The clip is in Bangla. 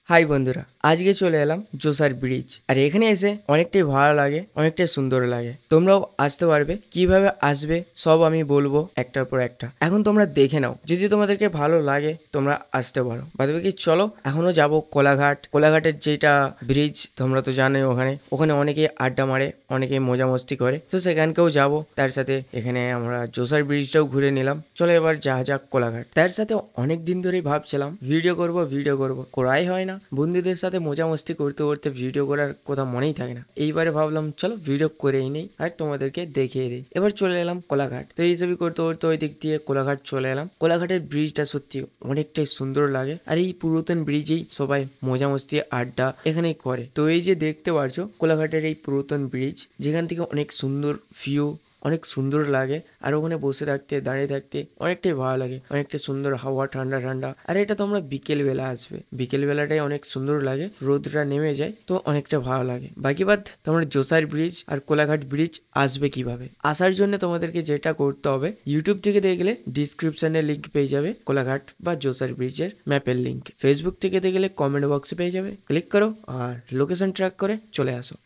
হাই বন্ধুরা, আজকে চলে এলাম জোসার ব্রিজ। আর এখানে এসে অনেকটাই ভালো লাগে, অনেকটাই সুন্দর লাগে। তোমরাও আসতে পারবে, কিভাবে আসবে সব আমি বলবো একটার পর একটা। এখন তোমরা দেখে নাও, যদি তোমাদেরকে ভালো লাগে তোমরা আসতে পারো। বাদবে কি চলো এখনো যাব কোলাঘাট। কোলাঘাটের যেটা ব্রিজ তোমরা তো জানোই, ওখানে অনেকেই আড্ডা মারে, অনেকেই মজা মস্তি করে, তো সেখানকেও যাব। তার সাথে এখানে আমরা জোসার ব্রিজটাও ঘুরে নিলাম। চলো এবার যাক কোলাঘাট। তার সাথে অনেক দিন ধরেই ভাবছিলাম ভিডিও করব, করাই হয় না। বন্ধুদের সাথে মজা মস্তি করতে করতে ভিডিও করার কথা মনেই থাকে না। এইবারে ভাবলাম চলো ভিডিও করেই নেই আর তোমাদেরকে দেখিয়ে দিই। এবার চলে এলাম কোলাঘাট। তো এইসবই করতে করতে ওই দিক দিয়ে কোলাঘাট চলে এলাম। কোলাঘাটের ব্রিজটা সত্যি অনেকটাই সুন্দর লাগে। আর এই পুরাতন ব্রিজেই সবাই মজা মস্তি আড্ডা এখানেই করে। তো এই যে দেখতে পারছো কোলাঘাটের এই পুরাতন ব্রিজ, যেখান থেকে অনেক সুন্দর ভিউ, অনেক সুন্দর লাগে। আর ওখানে বসে থাকতে, দাঁড়িয়ে থাকতে অনেকটাই ভালো লাগে। অনেকটা সুন্দর হাওয়া, ঠান্ডা ঠান্ডা। আর এটা তোমরা বিকেল বেলা আসবে, বিকেল বেলাটাই অনেক সুন্দর লাগে, রোদটা নেমে যায় তো অনেকটা ভালো লাগে। বাকি বাদ তোমরা জোসার ব্রিজ আর কোলাঘাট ব্রিজ আসবে কিভাবে। আসার জন্য তোমাদেরকে যেটা করতে হবে, ইউটিউব থেকে দেখলে ডিসক্রিপশনে লিঙ্ক পেয়ে যাবে কোলাঘাট বা জোসার ব্রিজের ম্যাপের লিঙ্ক। ফেসবুক থেকে দেখলে কমেন্ট বক্সে পেয়ে যাবে, ক্লিক করো আর লোকেশন ট্র্যাক করে চলে আসো।